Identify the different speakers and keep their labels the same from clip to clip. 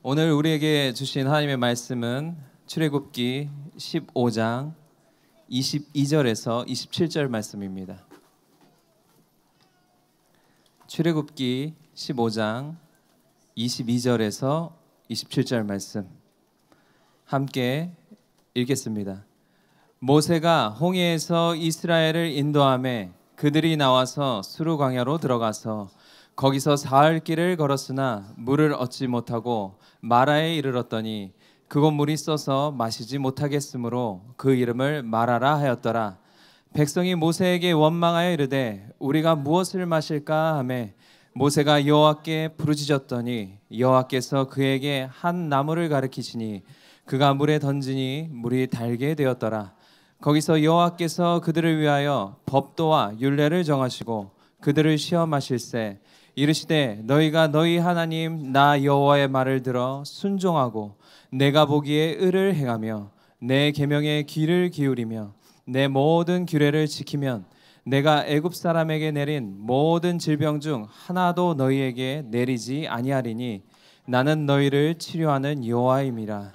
Speaker 1: 오늘 우리에게 주신 하나님의 말씀은 출애굽기 15장 22절에서 27절 말씀입니다. 출애굽기 15장 22절에서 27절 말씀 함께 읽겠습니다. 모세가 홍해에서 이스라엘을 인도하매 그들이 나와서 수르 광야로 들어가서 거기서 사흘 길을 걸었으나 물을 얻지 못하고 마라에 이르렀더니 그곳 물이 써서 마시지 못하겠으므로 그 이름을 마라라 하였더라. 백성이 모세에게 원망하여 이르되 우리가 무엇을 마실까 하매 모세가 여호와께 부르짖었더니 여호와께서 그에게 한 나무를 가리키시니 그가 물에 던지니 물이 달게 되었더라. 거기서 여호와께서 그들을 위하여 법도와 율례를 정하시고 그들을 시험하실세 이르시되 너희가 너희 하나님 나 여호와의 말을 들어 순종하고 내가 보기에 의를 행하며 내 계명에 귀를 기울이며 내 모든 규례를 지키면 내가 애굽 사람에게 내린 모든 질병 중 하나도 너희에게 내리지 아니하리니 나는 너희를 치료하는 여호와임이라.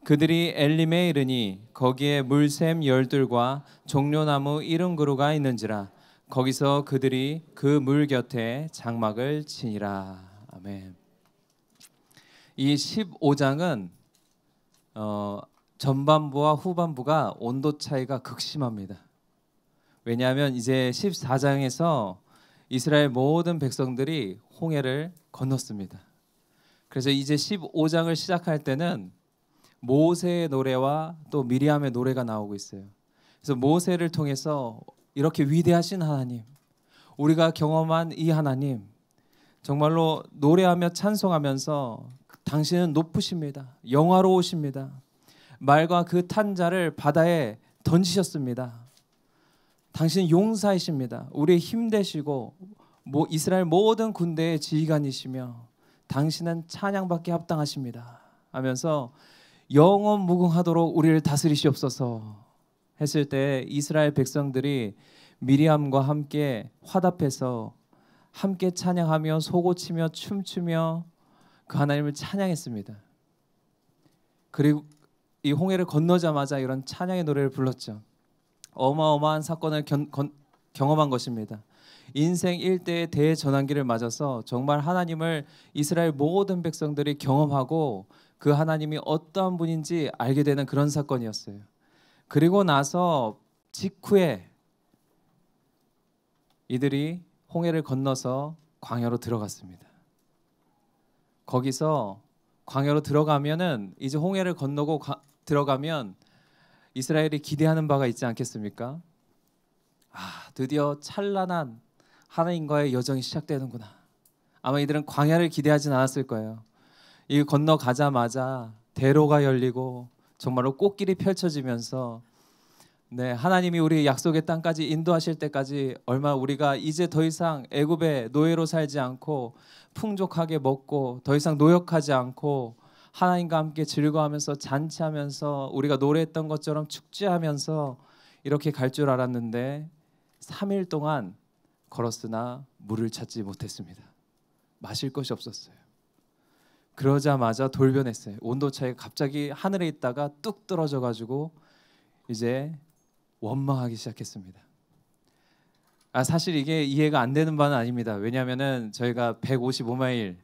Speaker 1: 그들이 엘림에 이르니 거기에 물샘 12과 종려나무 70그루가 있는지라. 거기서 그들이 그 물 곁에 장막을 치니라. 아멘. 이 15장은 전반부와 후반부가 온도 차이가 극심합니다. 왜냐하면 이제 14장에서 이스라엘 모든 백성들이 홍해를 건넜습니다. 그래서 이제 15장을 시작할 때는 모세의 노래와 또 미리암의 노래가 나오고 있어요. 그래서 모세를 통해서 이렇게 위대하신 하나님, 우리가 경험한 이 하나님, 정말로 노래하며 찬송하면서 당신은 높으십니다. 영화로우십니다. 말과 그 탄 자를 바다에 던지셨습니다. 당신은 용사이십니다. 우리의 힘 되시고 이스라엘 모든 군대의 지휘관이시며 당신은 찬양받기 합당하십니다 하면서 영원 무궁하도록 우리를 다스리시옵소서 했을 때 이스라엘 백성들이 미리암과 함께 화답해서 함께 찬양하며 소고치며 춤추며 그 하나님을 찬양했습니다. 그리고 이 홍해를 건너자마자 이런 찬양의 노래를 불렀죠. 어마어마한 사건을 경험한 것입니다. 인생 일대의 대전환기를 맞아서 정말 하나님을 이스라엘 모든 백성들이 경험하고 그 하나님이 어떠한 분인지 알게 되는 그런 사건이었어요. 그리고 나서 직후에 이들이 홍해를 건너서 광야로 들어갔습니다. 거기서 광야로 들어가면은 이제 홍해를 건너고 들어가면 이스라엘이 기대하는 바가 있지 않겠습니까? 드디어 찬란한 하나님과의 여정이 시작되는구나. 아마 이들은 광야를 기대하진 않았을 거예요. 이 건너가자마자 대로가 열리고 정말로 꽃길이 펼쳐지면서 하나님이 우리 약속의 땅까지 인도하실 때까지 얼마 우리가 이제 더 이상 애굽의 노예로 살지 않고 풍족하게 먹고 더 이상 노역하지 않고 하나님과 함께 즐거워하면서 잔치하면서 우리가 노래했던 것처럼 축제하면서 이렇게 갈 줄 알았는데 3일 동안 걸었으나 물을 찾지 못했습니다. 마실 것이 없었어요. 그러자마자 돌변했어요. 온도 차이가 갑자기 하늘에 있다가 뚝 떨어져 가지고 이제 원망하기 시작했습니다. 사실 이게 이해가 안 되는 바는 아닙니다. 왜냐하면은 저희가 155마일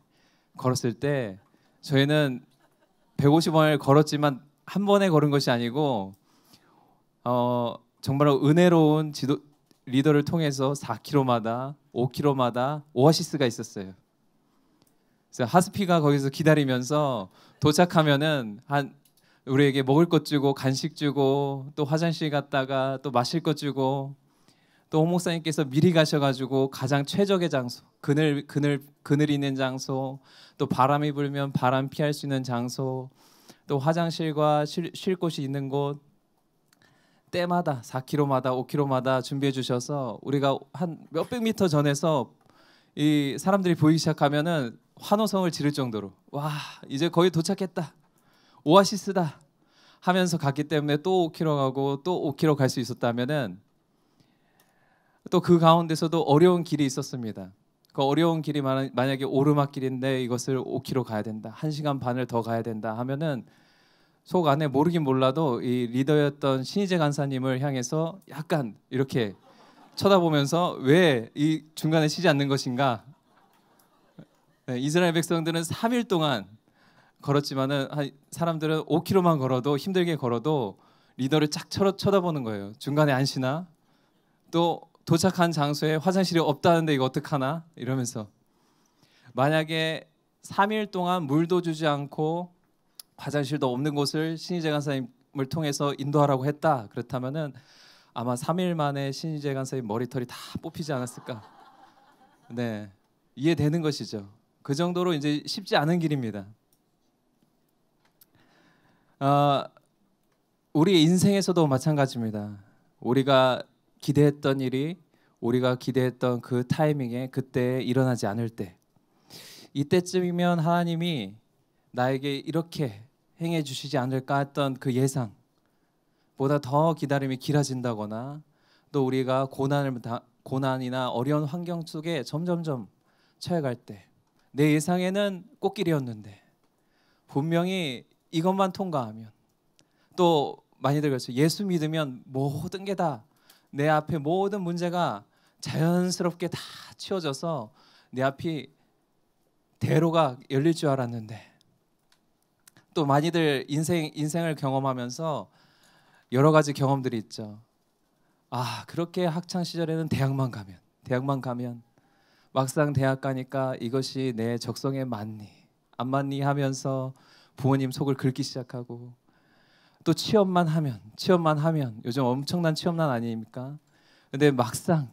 Speaker 1: 걸었을 때 저희는 155마일 걸었지만 한 번에 걸은 것이 아니고 정말로 은혜로운 리더를 통해서 4km마다 5km마다 오아시스가 있었어요. 그래서 하스피가 거기서 기다리면서 도착하면은 우리에게 먹을 것 주고 간식 주고 또 화장실 갔다가 또 마실 것 주고 또 홍 목사님께서 미리 가셔가지고 가장 최적의 장소, 그늘 있는 장소, 또 바람이 불면 바람 피할 수 있는 장소, 또 화장실과 쉴 곳이 있는 곳 때마다 4km마다 5km마다 준비해 주셔서 우리가 한 몇백 미터 전에서 이 사람들이 보이기 시작하면은 환호성을 지를 정도로 와 이제 거의 도착했다. 오아시스다 하면서 갔기 때문에 또 5km 가고 또 5km 갈 수 있었다면은 또 그 가운데서도 어려운 길이 있었습니다. 그 어려운 길이 만약에 오르막길인데 이것을 5km 가야 된다. 1시간 반을 더 가야 된다 하면은 속 안에 모르긴 몰라도 이 리더였던 신희재 간사님을 향해서 약간 이렇게 쳐다보면서 왜 이 중간에 쉬지 않는 것인가? 네, 이스라엘 백성들은 3일 동안 걸었지만은 사람들은 5km만 걸어도 힘들게 걸어도 리더를 쫙 쳐다보는 거예요. 중간에 안 쉬나? 또 도착한 장소에 화장실이 없다는데 이거 어떡하나? 이러면서 만약에 3일 동안 물도 주지 않고 화장실도 없는 곳을 신희재 간사님을 통해서 인도하라고 했다. 그렇다면은 아마 3일 만에 신희재 간사님 머리털이 다 뽑히지 않았을까? 네, 이해되는 것이죠. 그 정도로 이제 쉽지 않은 길입니다. 우리 인생에서도 마찬가지입니다. 우리가 기대했던 일이 우리가 기대했던 그 타이밍에 그때 일어나지 않을 때, 이때쯤이면 하나님이 나에게 이렇게 행해 주시지 않을까 했던 그 예상보다 더 기다림이 길어진다거나, 또 우리가 고난이나 어려운 환경 속에 점점점 처해갈 때, 내 예상에는 꽃길이었는데 분명히 이것만 통과하면, 또 많이들 그렇죠. 예수 믿으면 모든 게 다, 내 앞에 모든 문제가 자연스럽게 다 치워져서 내 앞이 대로가 열릴 줄 알았는데, 또 많이들 인생을 경험하면서 여러 가지 경험들이 있죠. 그렇게 학창 시절에는 대학만 가면 막상 대학 가니까 이것이 내 적성에 맞니 안 맞니 하면서 부모님 속을 긁기 시작하고, 또 취업만 하면 요즘 엄청난 취업난 아닙니까? 근데 막상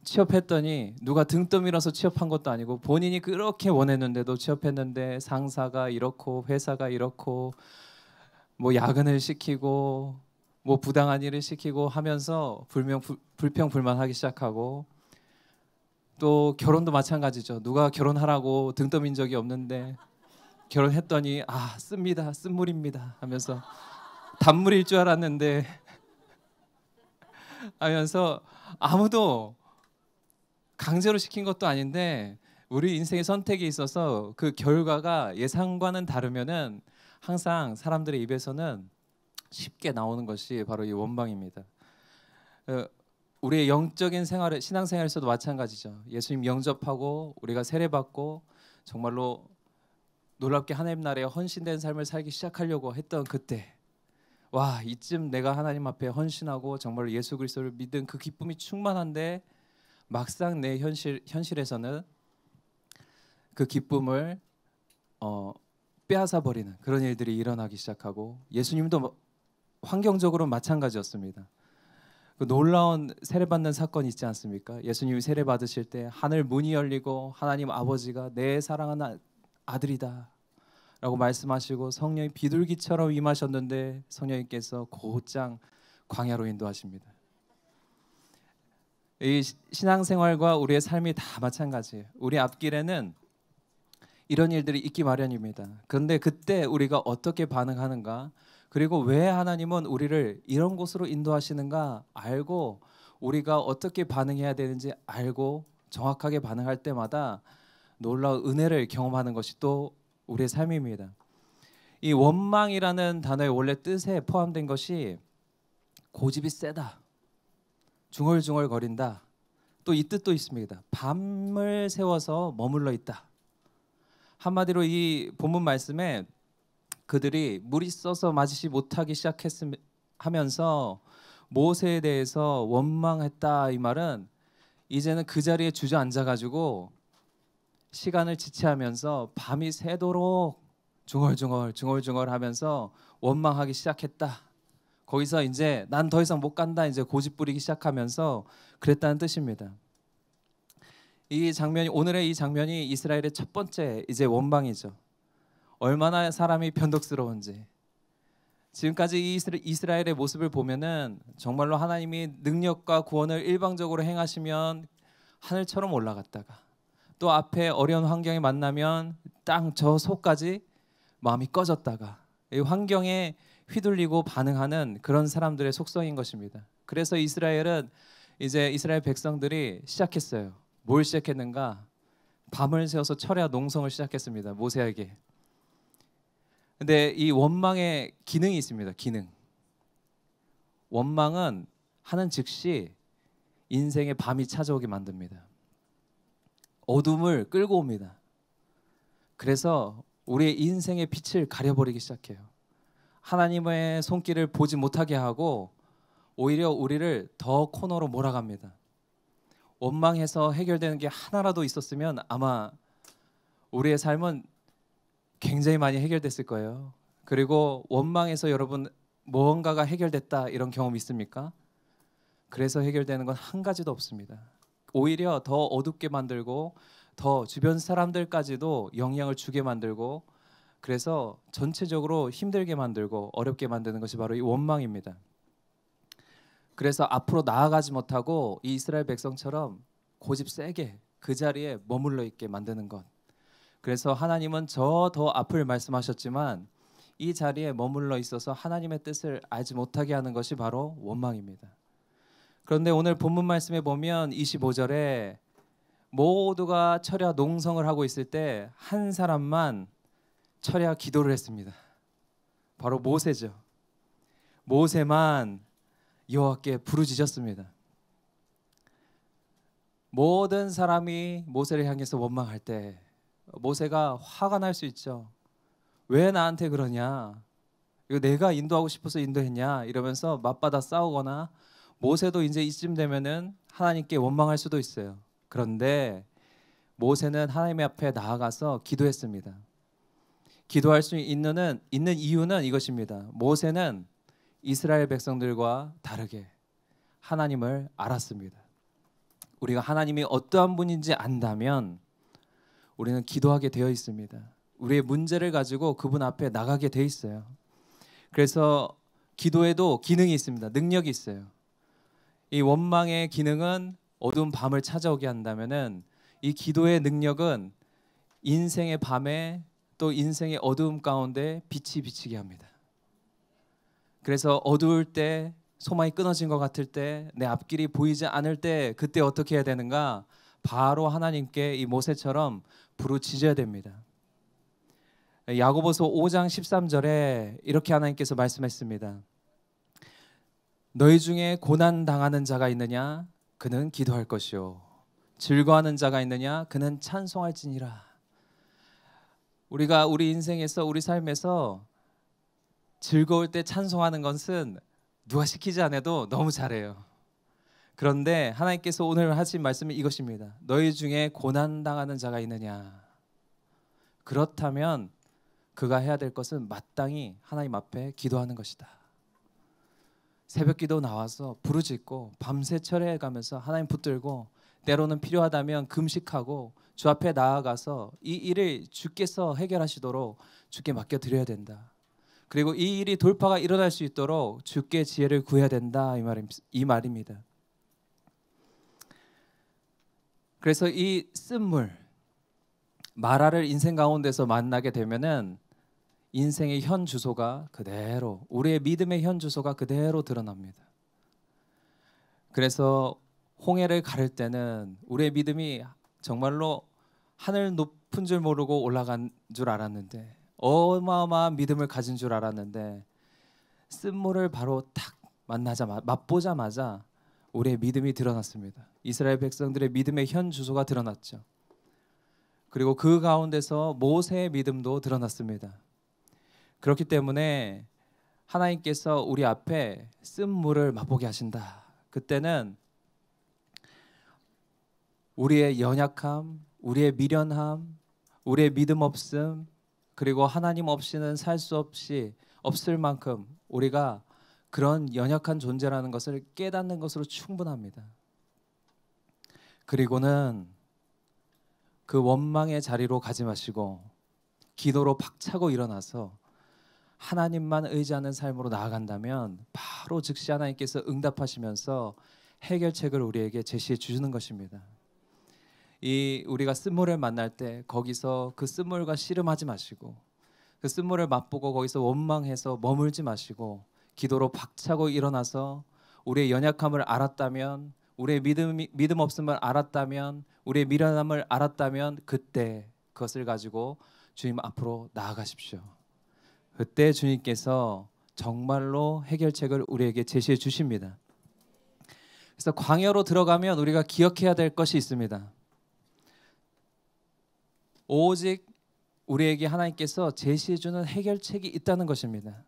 Speaker 1: 취업했더니 누가 등 떠밀어서 취업한 것도 아니고 본인이 그렇게 원했는데도 취업했는데 상사가 이렇고 회사가 이렇고 뭐 야근을 시키고 뭐 부당한 일을 시키고 하면서 불평불만하기 시작하고, 또 결혼도 마찬가지죠. 누가 결혼하라고 등 떠민 적이 없는데 결혼했더니 씁니다, 쓴물입니다 하면서 단물일 줄 알았는데 하면서, 아무도 강제로 시킨 것도 아닌데 우리 인생의 선택에 있어서 그 결과가 예상과는 다르면은 항상 사람들의 입에서는 쉽게 나오는 것이 바로 이 원망입니다. 우리의 영적인 신앙생활에서도 마찬가지죠. 예수님 영접하고 우리가 세례받고 정말로 놀랍게 하나님 나라에 헌신된 삶을 살기 시작하려고 했던 그때, 이쯤 내가 하나님 앞에 헌신하고 정말로 예수 그리스도를 믿은 그 기쁨이 충만한데, 막상 내 현실에서는 그 기쁨을 빼앗아 버리는 그런 일들이 일어나기 시작하고, 예수님도 환경적으로 마찬가지였습니다. 그 놀라운 세례받는 사건이 있지 않습니까? 예수님이 세례받으실 때 하늘 문이 열리고 하나님 아버지가 내 사랑하는 아들이다 라고 말씀하시고 성령이 비둘기처럼 임하셨는데, 성령님께서 곧장 광야로 인도하십니다. 이 신앙생활과 우리의 삶이 다 마찬가지예요. 우리 앞길에는 이런 일들이 있기 마련입니다. 그런데 그때 우리가 어떻게 반응하는가, 그리고 왜 하나님은 우리를 이런 곳으로 인도하시는가 알고 우리가 어떻게 반응해야 되는지 알고 정확하게 반응할 때마다 놀라운 은혜를 경험하는 것이 또 우리의 삶입니다. 이 원망이라는 단어의 원래 뜻에 포함된 것이 고집이 세다, 중얼중얼 거린다, 또 이 뜻도 있습니다. 밤을 새워서 머물러 있다. 한마디로 이 본문 말씀에 그들이 물이 써서 마시지 못하기 시작하면서 모세에 대해서 원망했다, 이 말은 이제는 그 자리에 주저앉아가지고 시간을 지체하면서 밤이 새도록 중얼중얼 하면서 원망하기 시작했다. 거기서 이제 난 더 이상 못 간다, 이제 고집 부리기 시작하면서 그랬다는 뜻입니다. 오늘의 이 장면이 이스라엘의 첫 번째 이제 원망이죠. 얼마나 사람이 변덕스러운지. 지금까지 이스라엘의 모습을 보면은 정말로 하나님이 능력과 구원을 일방적으로 행하시면 하늘처럼 올라갔다가, 또 앞에 어려운 환경에 만나면 땅 저 속까지 마음이 꺼졌다가, 이 환경에 휘둘리고 반응하는 그런 사람들의 속성인 것입니다. 그래서 이스라엘 백성들이 시작했어요. 뭘 시작했는가? 밤을 새워서 철야 농성을 시작했습니다. 모세에게. 근데 이 원망의 기능이 있습니다. 기능. 원망은 하는 즉시 인생의 밤이 찾아오게 만듭니다. 어둠을 끌고 옵니다. 그래서 우리의 인생의 빛을 가려버리기 시작해요. 하나님의 손길을 보지 못하게 하고 오히려 우리를 더 코너로 몰아갑니다. 원망해서 해결되는 게 하나라도 있었으면 아마 우리의 삶은 굉장히 많이 해결됐을 거예요. 그리고 원망해서 여러분 무언가가 해결됐다 이런 경험 있습니까? 그래서 해결되는 건 한 가지도 없습니다. 오히려 더 어둡게 만들고 더 주변 사람들까지도 영향을 주게 만들고 그래서 전체적으로 힘들게 만들고 어렵게 만드는 것이 바로 이 원망입니다. 그래서 앞으로 나아가지 못하고 이 이스라엘 백성처럼 고집 세게 그 자리에 머물러 있게 만드는 것. 그래서 하나님은 저 더 앞을 말씀하셨지만 이 자리에 머물러 있어서 하나님의 뜻을 알지 못하게 하는 것이 바로 원망입니다. 그런데 오늘 본문 말씀에 보면 25절에 모두가 철야 농성을 하고 있을 때 한 사람만 철야 기도를 했습니다. 바로 모세죠. 모세만 여호와께 부르짖었습니다. 모든 사람이 모세를 향해서 원망할 때 모세가 화가 날 수 있죠. 왜 나한테 그러냐? 이거 내가 인도하고 싶어서 인도했냐? 이러면서 맞받아 싸우거나 모세도 이제 이쯤 되면은 하나님께 원망할 수도 있어요. 그런데 모세는 하나님 앞에 나아가서 기도했습니다. 기도할 수 있는 이유는 이것입니다. 모세는 이스라엘 백성들과 다르게 하나님을 알았습니다. 우리가 하나님이 어떠한 분인지 안다면 우리는 기도하게 되어 있습니다. 우리의 문제를 가지고 그분 앞에 나가게 돼 있어요. 그래서 기도에도 기능이 있습니다. 능력이 있어요. 이 원망의 기능은 어두운 밤을 찾아오게 한다면은 이 기도의 능력은 인생의 밤에 또 인생의 어두움 가운데 빛이 비치게 합니다. 그래서 어두울 때 소망이 끊어진 것 같을 때 내 앞길이 보이지 않을 때 그때 어떻게 해야 되는가? 바로 하나님께 이 모세처럼 부르짖어야 됩니다. 야고보서 5장 13절에 이렇게 하나님께서 말씀했습니다. 너희 중에 고난 당하는 자가 있느냐? 그는 기도할 것이요. 즐거워하는 자가 있느냐? 그는 찬송할지니라. 우리가 우리 인생에서 우리 삶에서 즐거울 때 찬송하는 것은 누가 시키지 않아도 너무 잘해요. 그런데 하나님께서 오늘 하신 말씀은 이것입니다. 너희 중에 고난 당하는 자가 있느냐? 그렇다면 그가 해야 될 것은 마땅히 하나님 앞에 기도하는 것이다. 새벽 기도 나와서 부르짖고 밤새 철회해 가면서 하나님 붙들고 때로는 필요하다면 금식하고 주 앞에 나아가서 이 일을 주께서 해결하시도록 주께 맡겨드려야 된다. 그리고 이 일이 돌파가 일어날 수 있도록 주께 지혜를 구해야 된다. 이 말입니다. 그래서 이 쓴물 마라를 인생 가운데서 만나게 되면은 인생의 현 주소가 그대로 우리의 믿음의 현 주소가 그대로 드러납니다. 그래서 홍해를 가를 때는 우리의 믿음이 정말로 하늘 높은 줄 모르고 올라간 줄 알았는데 어마어마한 믿음을 가진 줄 알았는데 쓴물을 바로 탁 맛보자마자 우리의 믿음이 드러났습니다. 이스라엘 백성들의 믿음의 현 주소가 드러났죠. 그리고 그 가운데서 모세의 믿음도 드러났습니다. 그렇기 때문에 하나님께서 우리 앞에 쓴물을 맛보게 하신다. 그때는 우리의 연약함, 우리의 미련함, 우리의 믿음 없음, 그리고 하나님 없이는 살 수 없을 만큼 우리가 그런 연약한 존재라는 것을 깨닫는 것으로 충분합니다. 그리고는 그 원망의 자리로 가지 마시고 기도로 박차고 일어나서 하나님만 의지하는 삶으로 나아간다면 바로 즉시 하나님께서 응답하시면서 해결책을 우리에게 제시해 주시는 것입니다. 우리가 쓴물을 만날 때 거기서 그 쓴물과 씨름하지 마시고 그 쓴물을 맛보고 거기서 원망해서 머물지 마시고 기도로 박차고 일어나서 우리의 연약함을 알았다면 우리의 믿음 없음을 알았다면, 우리의 미련함을 알았다면 그때 그것을 가지고 주님 앞으로 나아가십시오. 그때 주님께서 정말로 해결책을 우리에게 제시해 주십니다. 그래서 광야로 들어가면 우리가 기억해야 될 것이 있습니다. 오직 우리에게 하나님께서 제시해 주는 해결책이 있다는 것입니다.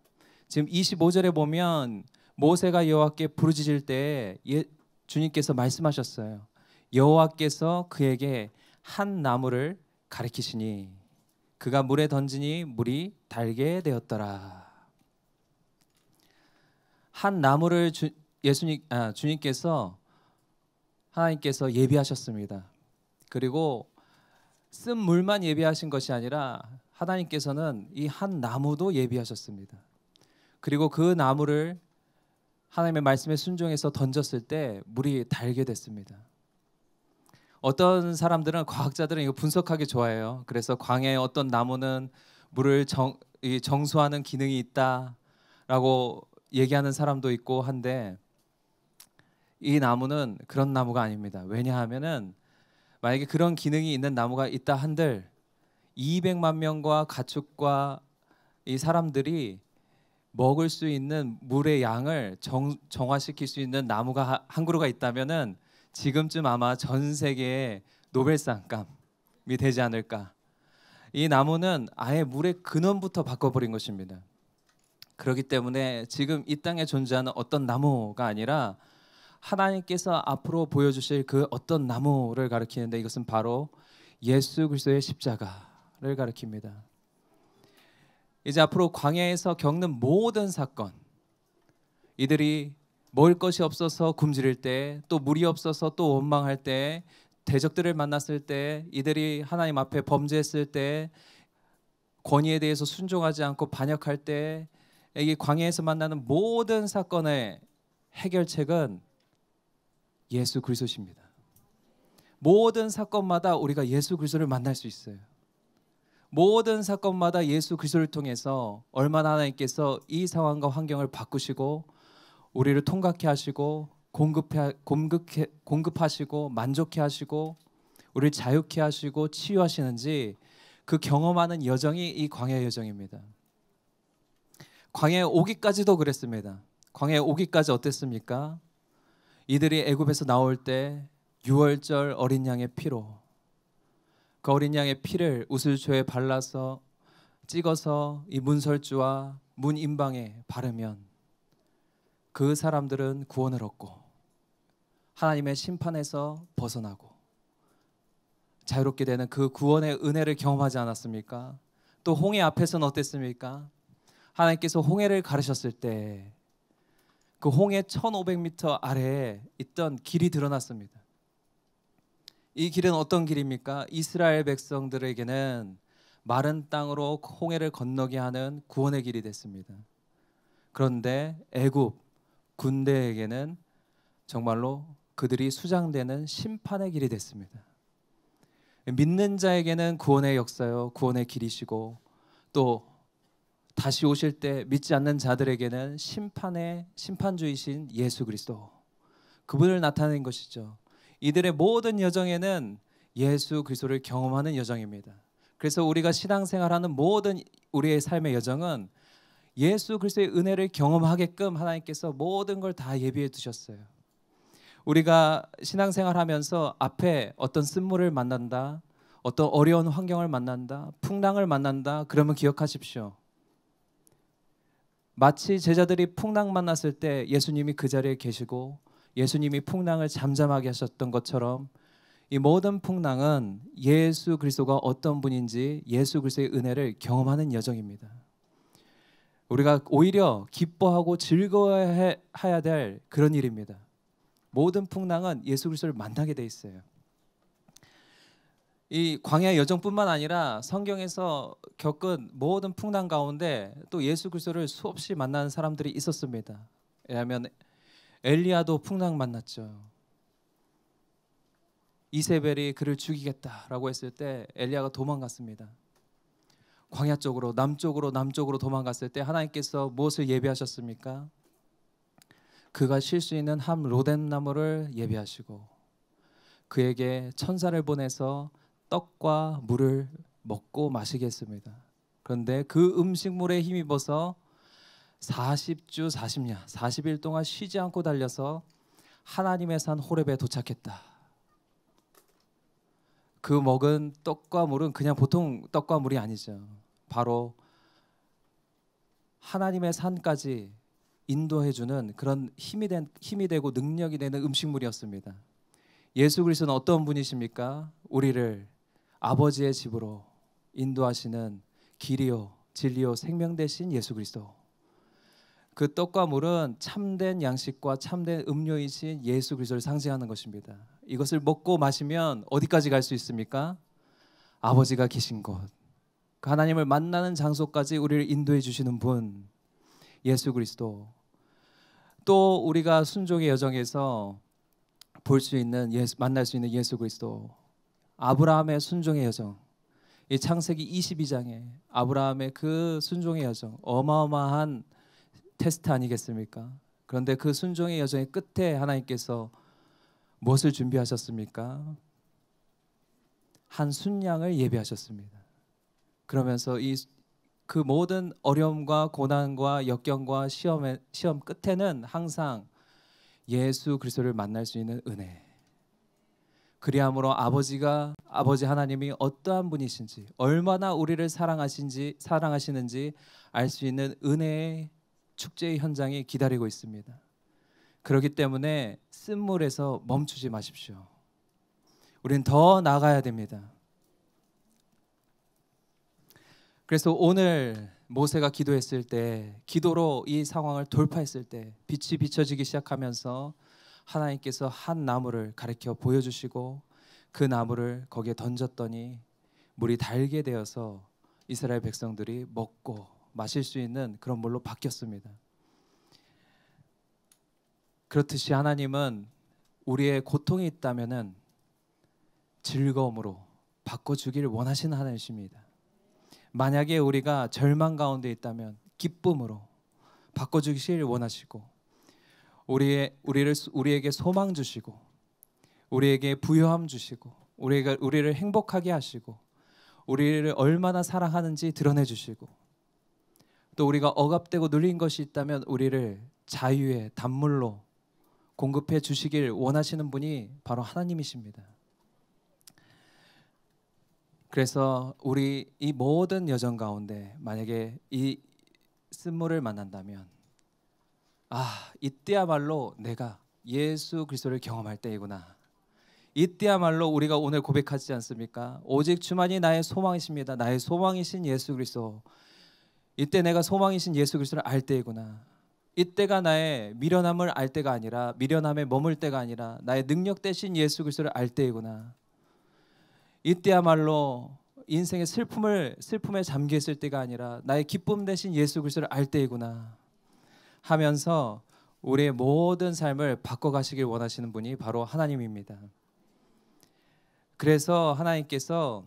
Speaker 1: 지금 25절에 보면 모세가 여호와께 부르짖을 때 주님께서 말씀하셨어요. 여호와께서 그에게 한 나무를 가리키시니 그가 물에 던지니 물이 달게 되었더라. 한 나무를 주님께서 하나님께서 예비하셨습니다. 그리고 쓴 물만 예비하신 것이 아니라 하나님께서는 이 한 나무도 예비하셨습니다. 그리고 그 나무를 하나님의 말씀에 순종해서 던졌을 때 물이 달게 됐습니다. 어떤 사람들은, 과학자들은 이거 분석하기 좋아해요. 그래서 광야의 어떤 나무는 물을 정수하는 기능이 있다라고 얘기하는 사람도 있고 한데, 이 나무는 그런 나무가 아닙니다. 왜냐하면은 만약에 그런 기능이 있는 나무가 있다 한들 200만 명과 가축과 이 사람들이 먹을 수 있는 물의 양을 정화시킬 수 있는 나무가 한 그루가 있다면은 지금쯤 아마 전 세계에 노벨상감이 되지 않을까. 이 나무는 아예 물의 근원부터 바꿔버린 것입니다. 그렇기 때문에 지금 이 땅에 존재하는 어떤 나무가 아니라 하나님께서 앞으로 보여주실 그 어떤 나무를 가리키는데, 이것은 바로 예수 그리스도의 십자가를 가리킵니다. 이제 앞으로 광야에서 겪는 모든 사건, 이들이 먹을 것이 없어서 굶주릴 때, 또 물이 없어서 또 원망할 때, 대적들을 만났을 때, 이들이 하나님 앞에 범죄했을 때, 권위에 대해서 순종하지 않고 반역할 때, 이 광야에서 만나는 모든 사건의 해결책은 예수 그리스도십니다. 모든 사건마다 우리가 예수 그리스도를 만날 수 있어요. 모든 사건마다 예수 그리스도를 통해서 얼마나 하나님께서 이 상황과 환경을 바꾸시고 우리를 통각해 하시고 공급하시고 만족해 하시고 우리를 자유케 하시고 치유하시는지, 그 경험하는 여정이 이 광야의 여정입니다. 광야에 오기까지도 그랬습니다. 광야에 오기까지 어땠습니까? 이들이 애굽에서 나올 때 유월절 어린 양의 피로, 그 어린 양의 피를 우슬초에 발라서 찍어서 이 문설주와 문 임방에 바르면 그 사람들은 구원을 얻고 하나님의 심판에서 벗어나고 자유롭게 되는 그 구원의 은혜를 경험하지 않았습니까? 또 홍해 앞에서는 어땠습니까? 하나님께서 홍해를 가르셨을 때 그 홍해 1500m 아래에 있던 길이 드러났습니다. 이 길은 어떤 길입니까? 이스라엘 백성들에게는 마른 땅으로 홍해를 건너게 하는 구원의 길이 됐습니다. 그런데 애굽 군대에게는 정말로 그들이 수장되는 심판의 길이 됐습니다. 믿는 자에게는 구원의 역사요, 구원의 길이시고, 또 다시 오실 때 믿지 않는 자들에게는 심판주이신 예수 그리스도, 그분을 나타낸 것이죠. 이들의 모든 여정에는 예수 그리스도를 경험하는 여정입니다. 그래서 우리가 신앙생활하는 모든 우리의 삶의 여정은 예수 그리스도의 은혜를 경험하게끔 하나님께서 모든 걸 다 예비해 두셨어요. 우리가 신앙생활하면서 앞에 어떤 쓴물을 만난다, 어떤 어려운 환경을 만난다, 풍랑을 만난다, 그러면 기억하십시오. 마치 제자들이 풍랑 만났을 때 예수님이 그 자리에 계시고 예수님이 풍랑을 잠잠하게 하셨던 것처럼, 이 모든 풍랑은 예수 그리스도가 어떤 분인지 예수 그리스도의 은혜를 경험하는 여정입니다. 우리가 오히려 기뻐하고 즐거워해야 될 그런 일입니다. 모든 풍랑은 예수 그리스도를 만나게 돼 있어요. 이 광야의 여정뿐만 아니라 성경에서 겪은 모든 풍랑 가운데 또 예수 그리스도를 수없이 만나는 사람들이 있었습니다. 왜냐하면 엘리야도 풍랑 만났죠. 이세벨이 그를 죽이겠다라고 했을 때 엘리야가 도망갔습니다. 광야 쪽으로, 남쪽으로 도망갔을 때 하나님께서 무엇을 예비하셨습니까? 그가 쉴 수 있는 한 로뎀 나무를 예비하시고 그에게 천사를 보내서 떡과 물을 먹고 마시게 했습니다. 그런데 그 음식물에 힘입어서 40주 40년 40일 동안 쉬지 않고 달려서 하나님의 산 호렙에 도착했다. 그 먹은 떡과 물은 그냥 보통 떡과 물이 아니죠. 바로 하나님의 산까지 인도해주는 그런 힘이 되고 능력이 되는 음식물이었습니다. 예수 그리스도는 어떤 분이십니까? 우리를 아버지의 집으로 인도하시는 길이요 진리요 생명 되신 예수 그리스도. 그 떡과 물은 참된 양식과 참된 음료이신 예수 그리스도를 상징하는 것입니다. 이것을 먹고 마시면 어디까지 갈 수 있습니까? 아버지가 계신 곳, 그 하나님을 만나는 장소까지 우리를 인도해 주시는 분 예수 그리스도. 또 우리가 순종의 여정에서 볼 수 있는 만날 수 있는 예수 그리스도. 아브라함의 순종의 여정, 이 창세기 22장에 아브라함의 그 순종의 여정, 어마어마한 테스트 아니겠습니까? 그런데 그 순종의 여정의 끝에 하나님께서 무엇을 준비하셨습니까? 한 순양을 예비하셨습니다. 그러면서 그 모든 어려움과 고난과 역경과 시험 끝에는 항상 예수 그리스도를 만날 수 있는 은혜. 그리함으로 아버지 하나님이 어떠한 분이신지, 얼마나 우리를 사랑하시는지 알 수 있는 은혜의 축제의 현장이 기다리고 있습니다. 그렇기 때문에 쓴물에서 멈추지 마십시오. 우리는 더 나아가야 됩니다. 그래서 오늘 모세가 기도했을 때, 기도로 이 상황을 돌파했을 때 빛이 비춰지기 시작하면서 하나님께서 한 나무를 가리켜 보여주시고 그 나무를 거기에 던졌더니 물이 달게 되어서 이스라엘 백성들이 먹고 마실 수 있는 그런 물로 바뀌었습니다. 그렇듯이 하나님은 우리의 고통이 있다면은 즐거움으로 바꿔주기를 원하시는 하나님이십니다. 만약에 우리가 절망 가운데 있다면 기쁨으로 바꿔주시기를 원하시고 우리에게 소망 주시고 우리에게 부요함 주시고 우리를 행복하게 하시고 우리를 얼마나 사랑하는지 드러내 주시고 또 우리가 억압되고 눌린 것이 있다면 우리를 자유의 단물로 공급해 주시길 원하시는 분이 바로 하나님이십니다. 그래서 우리 이 모든 여정 가운데 만약에 이 쓴물을 만난다면 이때야말로 내가 예수 그리스도를 경험할 때이구나. 이때야말로 우리가 오늘 고백하지 않습니까? 오직 주만이 나의 소망이십니다. 나의 소망이신 예수 그리스도. 이때 내가 소망이신 예수 그리스도를 알 때이구나. 이때가 나의 미련함을 알 때가 아니라 미련함에 머물 때가 아니라 나의 능력 되신 예수 그리스도를 알 때이구나. 이때야말로 인생의 슬픔에 잠겨 있을 때가 아니라 나의 기쁨 되신 예수 그리스도를 알 때이구나 하면서 우리의 모든 삶을 바꿔가시길 원하시는 분이 바로 하나님입니다. 그래서 하나님께서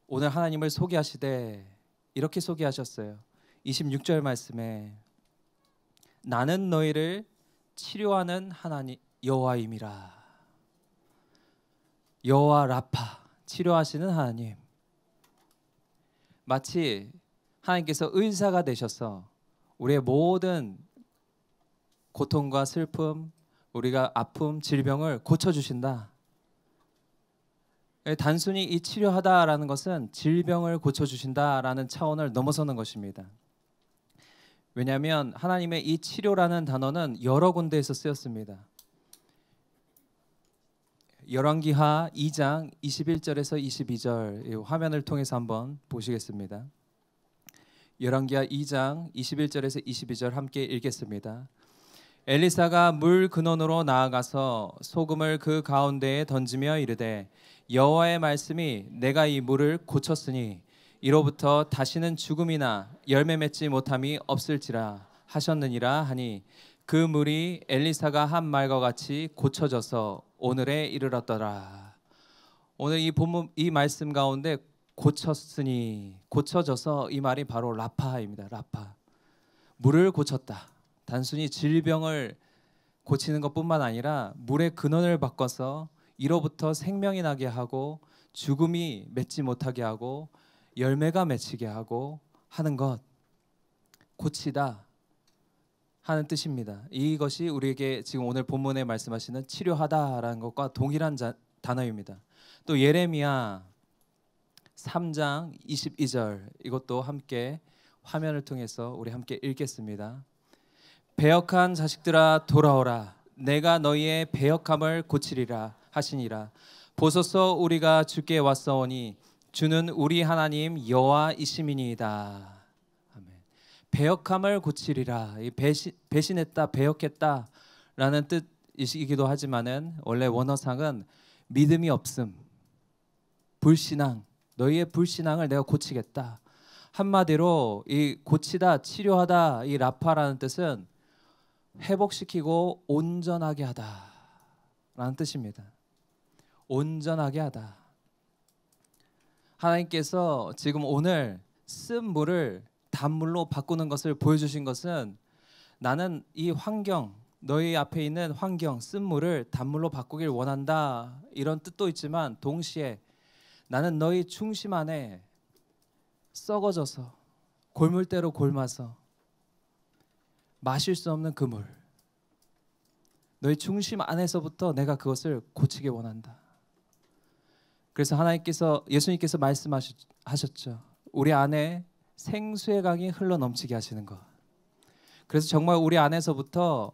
Speaker 1: 오늘 하나님을 소개하시되 이렇게 소개하셨어요. 26절 말씀에 나는 너희를 치료하는 하나님 여호와임이라. 여호와 라파, 치료하시는 하나님. 마치 하나님께서 의사가 되셔서 우리의 모든 고통과 슬픔, 우리가 아픔, 질병을 고쳐주신다. 단순히 이 치료하다라는 것은 질병을 고쳐주신다라는 차원을 넘어서는 것입니다. 왜냐하면 하나님의 이 치료라는 단어는 여러 군데에서 쓰였습니다. 열왕기하 2장 21절에서 22절 이 화면을 통해서 한번 보시겠습니다. 열왕기하 2장 21절에서 22절 함께 읽겠습니다. 엘리사가 물 근원으로 나아가서 소금을 그 가운데에 던지며 이르되 여호와의 말씀이 내가 이 물을 고쳤으니 이로부터 다시는 죽음이나 열매 맺지 못함이 없을지라 하셨느니라 하니 그 물이 엘리사가 한 말과 같이 고쳐져서 오늘에 이르렀더라. 오늘 이 본문 이 말씀 가운데 고쳤으니 고쳐져서 이 말이 바로 라파입니다. 라파. 물을 고쳤다. 단순히 질병을 고치는 것뿐만 아니라 물의 근원을 바꿔서 이로부터 생명이 나게 하고 죽음이 맺지 못하게 하고 열매가 맺히게 하고 하는 것, 고치다 하는 뜻입니다. 이것이 우리에게 지금 오늘 본문에 말씀하시는 치료하다라는 것과 동일한 단어입니다. 또 예레미야 3장 22절, 이것도 함께 화면을 통해서 우리 함께 읽겠습니다. 배역한 자식들아 돌아오라, 내가 너희의 배역함을 고치리라 하시니라. 보소서, 우리가 주께 왔사오니 주는 우리 하나님 여호와이시니이다. 아멘. 배역함을 고치리라. 이 배신했다, 배역했다라는 뜻이기도 하지만은 원래 원어상은 믿음이 없음, 불신앙, 너희의 불신앙을 내가 고치겠다. 한마디로 이 고치다, 치료하다, 이 라파라는 뜻은 회복시키고 온전하게 하다라는 뜻입니다. 온전하게 하다. 하나님께서 지금 오늘 쓴 물을 단물로 바꾸는 것을 보여주신 것은, 나는 이 환경, 너희 앞에 있는 환경, 쓴 물을 단물로 바꾸길 원한다, 이런 뜻도 있지만 동시에 나는 너희 중심 안에 썩어져서 골물대로 골마서 마실 수 없는 그 물, 너희 중심 안에서부터 내가 그것을 고치기 원한다. 그래서 예수님께서 말씀하셨죠. 우리 안에 생수의 강이 흘러넘치게 하시는 것. 그래서 정말 우리 안에서부터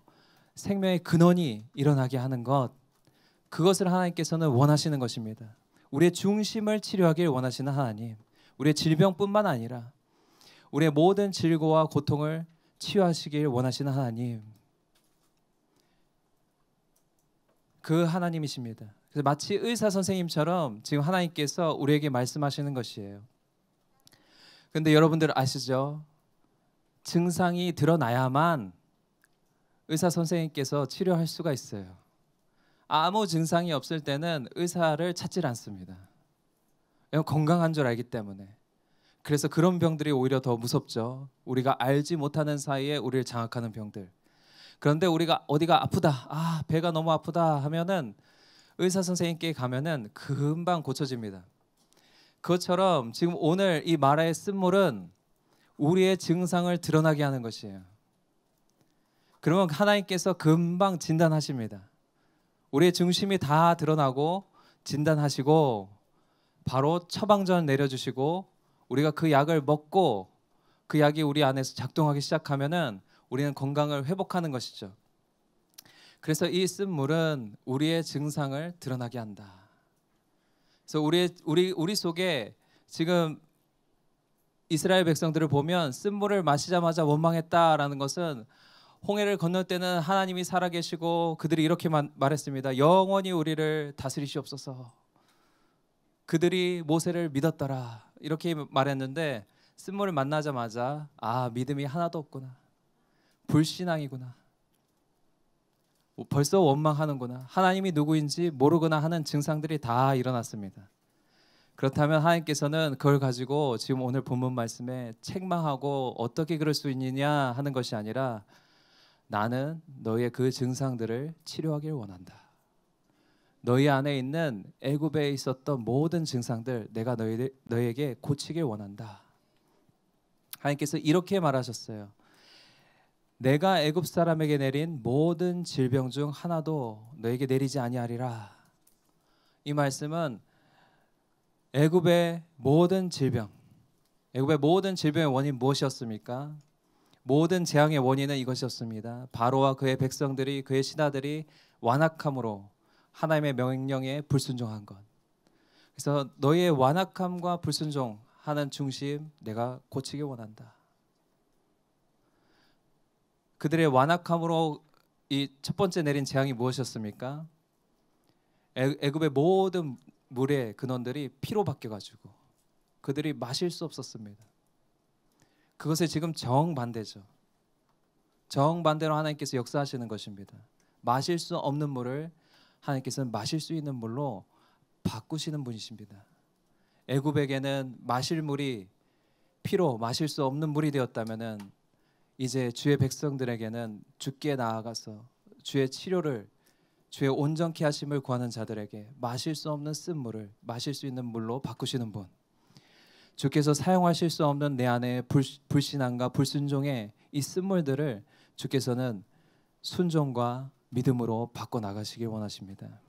Speaker 1: 생명의 근원이 일어나게 하는 것, 그것을 하나님께서는 원하시는 것입니다. 우리의 중심을 치료하길 원하시는 하나님, 우리의 질병뿐만 아니라 우리의 모든 질고와 고통을 치유하시길 원하시는 하나님, 그 하나님이십니다. 그래서 마치 의사 선생님처럼 지금 하나님께서 우리에게 말씀하시는 것이에요. 그런데 여러분들 아시죠? 증상이 드러나야만 의사 선생님께서 치료할 수가 있어요. 아무 증상이 없을 때는 의사를 찾질 않습니다. 왜냐하면 건강한 줄 알기 때문에. 그래서 그런 병들이 오히려 더 무섭죠. 우리가 알지 못하는 사이에 우리를 장악하는 병들. 그런데 우리가 어디가 아프다, 배가 너무 아프다 하면은 의사 선생님께 가면은 금방 고쳐집니다. 그것처럼 지금 오늘 이 마라의 쓴물은 우리의 증상을 드러나게 하는 것이에요. 그러면 하나님께서 금방 진단하십니다. 우리의 중심이 다 드러나고 진단하시고 바로 처방전 내려주시고, 우리가 그 약을 먹고 그 약이 우리 안에서 작동하기 시작하면은 우리는 건강을 회복하는 것이죠. 그래서 이 쓴물은 우리의 증상을 드러나게 한다. 그래서 우리 속에 지금 이스라엘 백성들을 보면 쓴물을 마시자마자 원망했다라는 것은, 홍해를 건널 때는 하나님이 살아계시고 그들이 이렇게 말했습니다. 영원히 우리를 다스리시옵소서. 그들이 모세를 믿었더라, 이렇게 말했는데 쓴물을 만나자마자 믿음이 하나도 없구나, 불신앙이구나, 벌써 원망하는구나, 하나님이 누구인지 모르구나 하는 증상들이 다 일어났습니다. 그렇다면 하나님께서는 그걸 가지고 지금 오늘 본문 말씀에 책망하고 어떻게 그럴 수 있느냐 하는 것이 아니라, 나는 너희의 그 증상들을 치료하길 원한다. 너희 안에 있는 애굽에 있었던 모든 증상들 내가 너희에게 고치길 원한다. 하나님께서 이렇게 말하셨어요. 내가 애굽 사람에게 내린 모든 질병 중 하나도 너에게 내리지 아니하리라. 이 말씀은 애굽의 모든 질병의 원인 무엇이었습니까? 모든 재앙의 원인은 이것이었습니다. 바로와 그의 백성들이, 그의 신하들이 완악함으로 하나님의 명령에 불순종한 것. 그래서 너희의 완악함과 불순종하는 중심 내가 고치기 원한다. 그들의 완악함으로 이 첫 번째 내린 재앙이 무엇이었습니까? 애굽의 모든 물의 근원들이 피로 바뀌어가지고 그들이 마실 수 없었습니다. 그것에 지금 정반대죠. 정반대로 하나님께서 역사하시는 것입니다. 마실 수 없는 물을 하나님께서는 마실 수 있는 물로 바꾸시는 분이십니다. 애굽에게는 마실 물이 피로 마실 수 없는 물이 되었다면은, 이제 주의 백성들에게는 주께 나아가서 주의 치료를, 주의 온전케 하심을 구하는 자들에게 마실 수 없는 쓴물을 마실 수 있는 물로 바꾸시는 분, 주께서 사용하실 수 없는 내 안에 불신앙과 불순종의 이 쓴물들을 주께서는 순종과 믿음으로 바꿔 나가시길 원하십니다.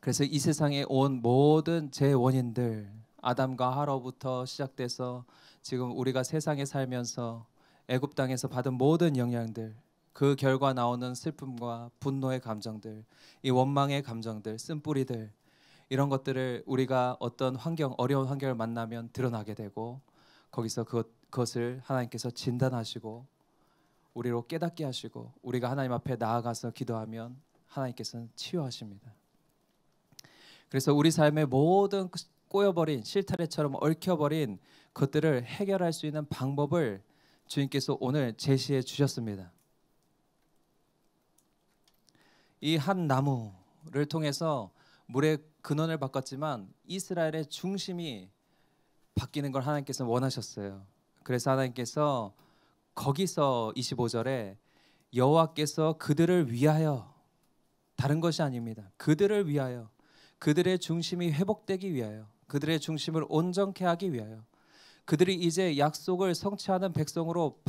Speaker 1: 그래서 이 세상에 온 모든 제 원인들, 아담과 하로부터 시작돼서 지금 우리가 세상에 살면서 애굽 땅에서 받은 모든 영향들, 그 결과 나오는 슬픔과 분노의 감정들, 이 원망의 감정들, 쓴뿌리들, 이런 것들을 우리가 어떤 환경, 어려운 환경을 만나면 드러나게 되고, 거기서 그것을 하나님께서 진단하시고 우리로 깨닫게 하시고, 우리가 하나님 앞에 나아가서 기도하면 하나님께서는 치유하십니다. 그래서 우리 삶의 모든 꼬여버린, 실타래처럼 얽혀버린 것들을 해결할 수 있는 방법을 주님께서 오늘 제시해 주셨습니다. 이 한 나무를 통해서 물의 근원을 바꿨지만 이스라엘의 중심이 바뀌는 걸 하나님께서 원하셨어요. 그래서 하나님께서 거기서 25절에 여호와께서 그들을 위하여, 다른 것이 아닙니다. 그들을 위하여, 그들의 중심이 회복되기 위하여, 그들의 중심을 온전케 하기 위하여, 그들이 이제 약속을 성취하는 백성으로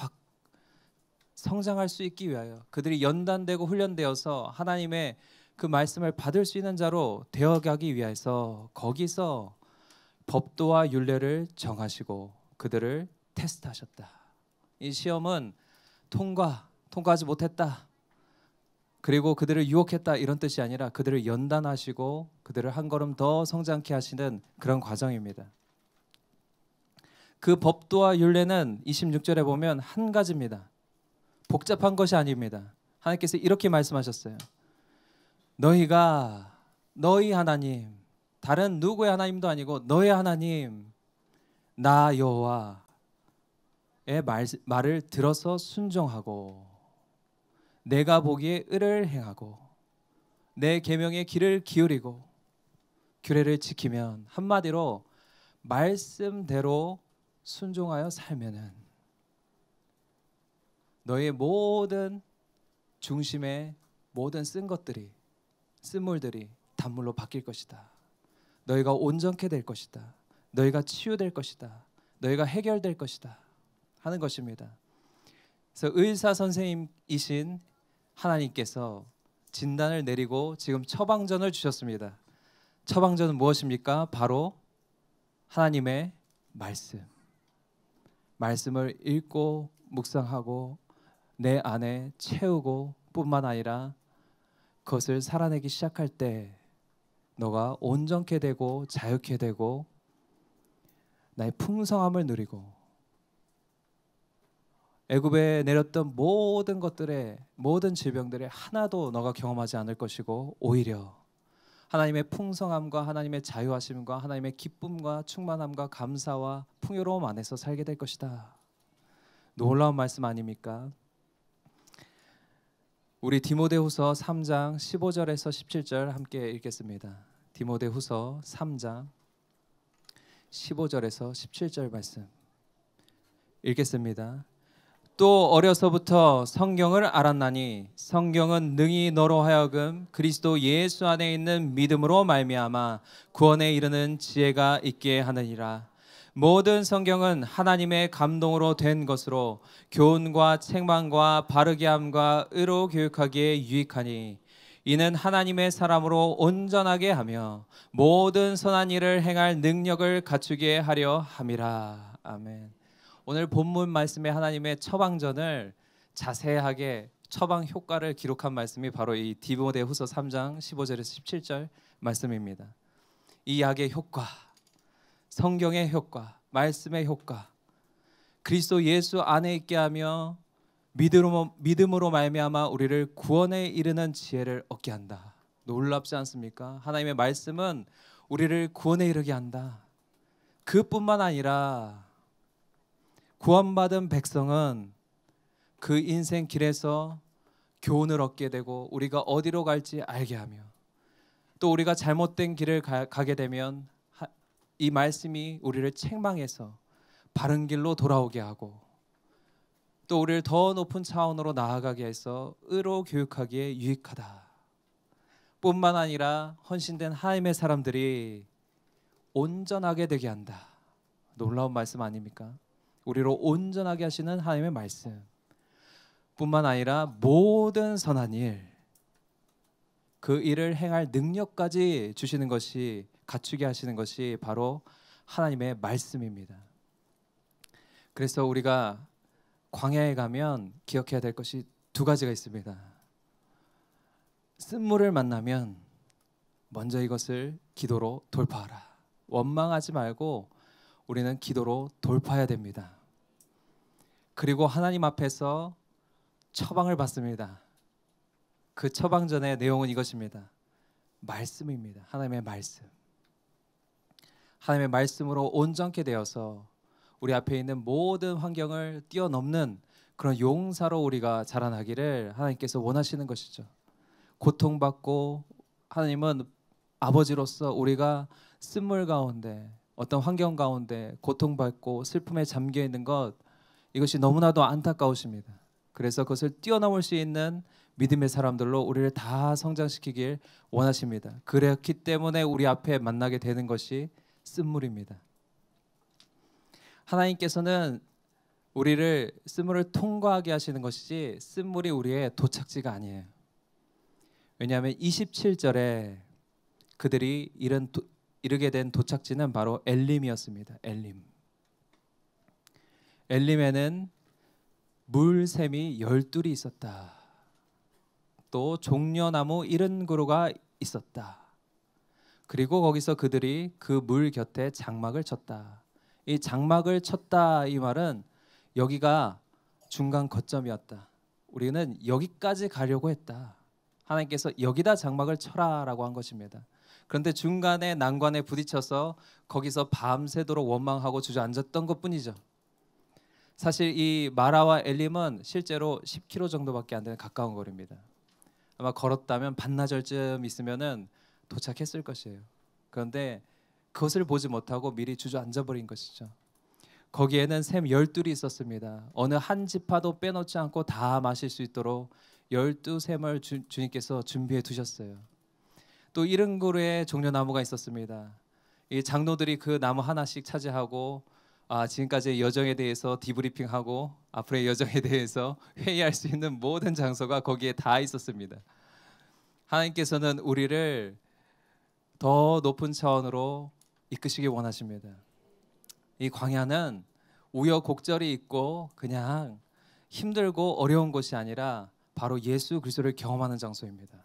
Speaker 1: 성장할 수 있기 위하여, 그들이 연단되고 훈련되어서 하나님의 그 말씀을 받을 수 있는 자로 되어가기 위해서 거기서 법도와 율례를 정하시고 그들을 테스트하셨다. 이 시험은 통과하지 못했다, 그리고 그들을 유혹했다, 이런 뜻이 아니라 그들을 연단하시고 그들을 한 걸음 더 성장케 하시는 그런 과정입니다. 그 법도와 율례는 26절에 보면 한 가지입니다. 복잡한 것이 아닙니다. 하나님께서 이렇게 말씀하셨어요. 너희 하나님, 다른 누구의 하나님도 아니고 너의 하나님 나 여호와의 말을 들어서 순종하고 내가 보기에 의를 행하고 내 계명의 길을 기울이고 규례를 지키면, 한마디로 말씀대로 순종하여 살면은 너의 모든 중심의 모든 쓴물들이 단물로 바뀔 것이다. 너희가 온전케 될 것이다. 너희가 치유될 것이다. 너희가 해결될 것이다 하는 것입니다. 그래서 의사 선생님이신 하나님께서 진단을 내리고 지금 처방전을 주셨습니다. 처방전은 무엇입니까? 바로 하나님의 말씀을 읽고 묵상하고 내 안에 채우고 뿐만 아니라 그것을 살아내기 시작할 때 너가 온전케 되고 자유케 되고 나의 풍성함을 누리고 애굽에 내렸던 모든 것들의 모든 질병들의 하나도 너가 경험하지 않을 것이고, 오히려 하나님의 풍성함과 하나님의 자유하심과 하나님의 기쁨과 충만함과 감사와 풍요로움 안에서 살게 될 것이다. 놀라운 말씀 아닙니까? 우리 디모데후서 3장 15절에서 17절 함께 읽겠습니다. 디모데후서 3장 15절에서 17절 말씀 읽겠습니다. 또 어려서부터 성경을 알았나니 성경은 능히 너로 하여금 그리스도 예수 안에 있는 믿음으로 말미암아 구원에 이르는 지혜가 있게 하느니라. 모든 성경은 하나님의 감동으로 된 것으로 교훈과 책망과 바르게 함과 의로 교육하기에 유익하니 이는 하나님의 사람으로 온전하게 하며 모든 선한 일을 행할 능력을 갖추게 하려 함이라. 아멘. 오늘 본문 말씀에 하나님의 처방전을 자세하게 처방 효과를 기록한 말씀이 바로 이 디모데후서 3장 15절에서 17절 말씀입니다. 이 약의 효과, 성경의 효과, 말씀의 효과, 그리스도 예수 안에 있게 하며 믿음으로 말미암아 우리를 구원에 이르는 지혜를 얻게 한다. 놀랍지 않습니까? 하나님의 말씀은 우리를 구원에 이르게 한다. 그뿐만 아니라 구원받은 백성은 그 인생 길에서 교훈을 얻게 되고 우리가 어디로 갈지 알게 하며, 또 우리가 잘못된 길을 가게 되면 이 말씀이 우리를 책망해서 바른 길로 돌아오게 하고, 또 우리를 더 높은 차원으로 나아가게 해서 의로 교육하기에 유익하다. 뿐만 아니라 헌신된 하나님의 사람들이 온전하게 되게 한다. 놀라운 말씀 아닙니까? 우리로 온전하게 하시는 하나님의 말씀 뿐만 아니라 모든 선한 일, 그 일을 행할 능력까지 주시는 것이, 갖추게 하시는 것이 바로 하나님의 말씀입니다. 그래서 우리가 광야에 가면 기억해야 될 것이 두 가지가 있습니다. 쓴물을 만나면 먼저 이것을 기도로 돌파하라. 원망하지 말고 우리는 기도로 돌파해야 됩니다. 그리고 하나님 앞에서 처방을 받습니다. 그 처방전의 내용은 이것입니다. 말씀입니다. 하나님의 말씀. 하나님의 말씀으로 온전케 되어서 우리 앞에 있는 모든 환경을 뛰어넘는 그런 용사로 우리가 자라나기를 하나님께서 원하시는 것이죠. 고통받고, 하나님은 아버지로서 우리가 쓴물 가운데, 어떤 환경 가운데 고통받고 슬픔에 잠겨 있는 것, 이것이 너무나도 안타까우십니다. 그래서 그것을 뛰어넘을 수 있는 믿음의 사람들로 우리를 다 성장시키길 원하십니다. 그렇기 때문에 우리 앞에 만나게 되는 것이 쓴물입니다. 하나님께서는 우리를 쓴물을 통과하게 하시는 것이지 쓴물이 우리의 도착지가 아니에요. 왜냐하면 27절에 그들이 이르게 된 도착지는 바로 엘림이었습니다. 엘림에는 물샘이 12이 있었다. 또 종려나무 70그루가 있었다. 그리고 거기서 그들이 그 물 곁에 장막을 쳤다. 이 장막을 쳤다, 이 말은 여기가 중간 거점이었다. 우리는 여기까지 가려고 했다. 하나님께서 여기다 장막을 쳐라라고 한 것입니다. 그런데 중간에 난관에 부딪혀서 거기서 밤새도록 원망하고 주저앉았던 것뿐이죠. 사실 이 마라와 엘림은 실제로 10km 정도밖에 안 되는 가까운 거리입니다. 아마 걸었다면 반나절쯤 있으면은 도착했을 것이에요. 그런데 그것을 보지 못하고 미리 주저앉아 버린 것이죠. 거기에는 샘 12이 있었습니다. 어느 한 지파도 빼놓지 않고 다 마실 수 있도록 12샘을 주님께서 준비해 두셨어요. 또 70그루의 종려나무가 있었습니다. 이 장로들이 그 나무 하나씩 차지하고 지금까지의 여정에 대해서 디브리핑하고 앞으로의 여정에 대해서 회의할 수 있는 모든 장소가 거기에 다 있었습니다. 하나님께서는 우리를 더 높은 차원으로 이끄시기 원하십니다. 이 광야는 우여곡절이 있고 그냥 힘들고 어려운 곳이 아니라 바로 예수 그리스도를 경험하는 장소입니다.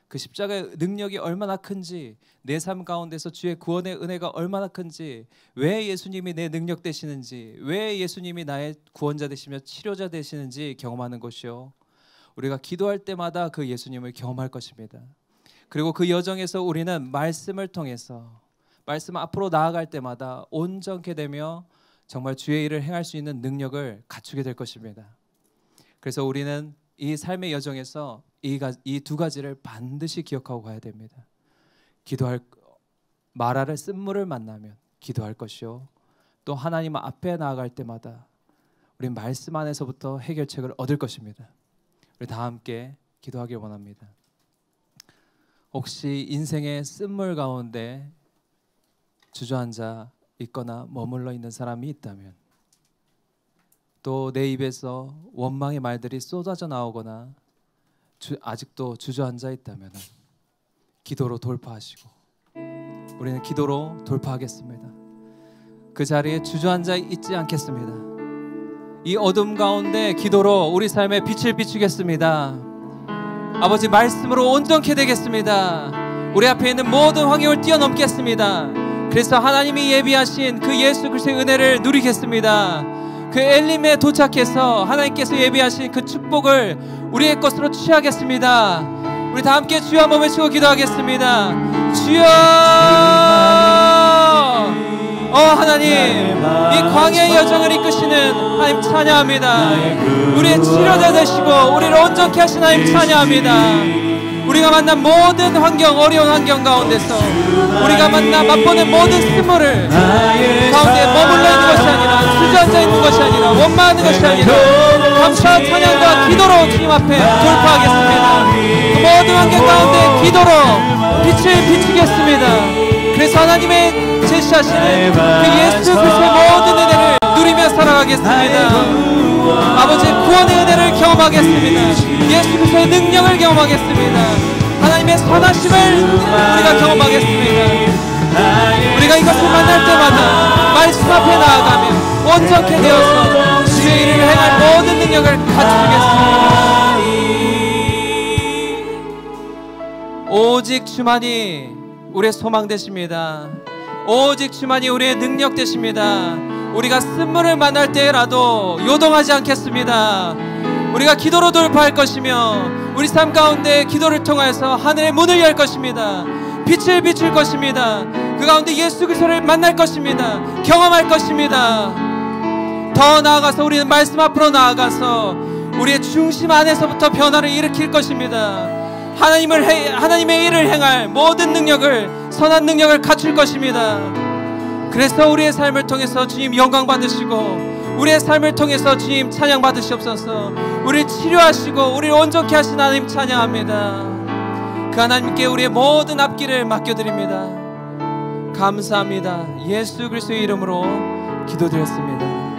Speaker 1: 그 십자가의 능력이 얼마나 큰지, 내 삶 가운데서 주의 구원의 은혜가 얼마나 큰지, 왜 예수님이 내 능력 되시는지, 왜 예수님이 나의 구원자 되시며 치료자 되시는지 경험하는 것이요, 우리가 기도할 때마다 그 예수님을 경험할 것입니다. 그리고 그 여정에서 우리는 말씀을 통해서, 말씀 앞으로 나아갈 때마다 온전케 되며 정말 주의 일을 행할 수 있는 능력을 갖추게 될 것입니다. 그래서 우리는 이 삶의 여정에서 이 두 가지를 반드시 기억하고 가야 됩니다. 마라를 쓴물을 만나면 기도할 것이요, 또 하나님 앞에 나아갈 때마다 우리 말씀 안에서부터 해결책을 얻을 것입니다. 우리 다 함께 기도하길 원합니다. 혹시 인생의 쓴물 가운데 주저앉아 있거나 머물러 있는 사람이 있다면, 또 내 입에서 원망의 말들이 쏟아져 나오거나 아직도 주저앉아 있다면 기도로 돌파하시고, 우리는 기도로 돌파하겠습니다. 그 자리에 주저앉아 있지 않겠습니다. 이 어둠 가운데 기도로 우리 삶에 빛을 비추겠습니다. 아버지 말씀으로 온전케 되겠습니다. 우리 앞에 있는 모든 환경을 뛰어넘겠습니다. 그래서 하나님이 예비하신 그 예수 그리스도의 은혜를 누리겠습니다. 그 엘림에 도착해서 하나님께서 예비하신 그 축복을 우리의 것으로 취하겠습니다. 우리 다 함께 주여 한번 외치고 기도하겠습니다. 주여! 하나님, 이 광야의 여정을 이끄시는 하나님 찬양합니다. 우리의 치료자 되시고 우리를 온전케 하신 하나님 찬양합니다. 우리가 만난 모든 환경, 어려운 환경 가운데서 우리가 맛보는 모든 쓴물을 가운데 머물러 있는 것이 아니라, 주저앉아 있는 것이 아니라, 원망하는 것이 아니라 감사 찬양과 기도로 주님 앞에 돌파하겠습니다. 그 모든 환경 가운데 기도로 빛을 비추겠습니다. 그래서 하나님의 제시하시는 그 예수 그리스도의 모든 은혜를 누리며 살아가겠습니다. 아버지의 구원의 은혜를 경험하겠습니다. 예수 그리스도의 능력을 경험하겠습니다. 하나님의 선하심을 우리가 경험하겠습니다. 우리가 이것을 만날 때마다 말씀 앞에 나아가며 온전케 되어서 주의 일을 행할 모든 능력을 갖추겠습니다. 오직 주만이 우리의 소망 되십니다. 오직 주만이 우리의 능력 되십니다. 우리가 쓴물을 만날 때라도 요동하지 않겠습니다. 우리가 기도로 돌파할 것이며 우리 삶 가운데 기도를 통해서 하늘의 문을 열 것입니다. 빛을 비출 것입니다. 그 가운데 예수 그리스도를 만날 것입니다. 경험할 것입니다. 더 나아가서 우리는 말씀 앞으로 나아가서 우리의 중심 안에서부터 변화를 일으킬 것입니다. 하나님의 일을 행할 모든 능력을, 선한 능력을 갖출 것입니다. 그래서 우리의 삶을 통해서 주님 영광 받으시고 우리의 삶을 통해서 주님 찬양 받으시옵소서. 우리를 치료하시고 우리를 온전케 하신 하나님 찬양합니다. 그 하나님께 우리의 모든 앞길을 맡겨드립니다. 감사합니다. 예수 그리스도의 이름으로 기도드렸습니다.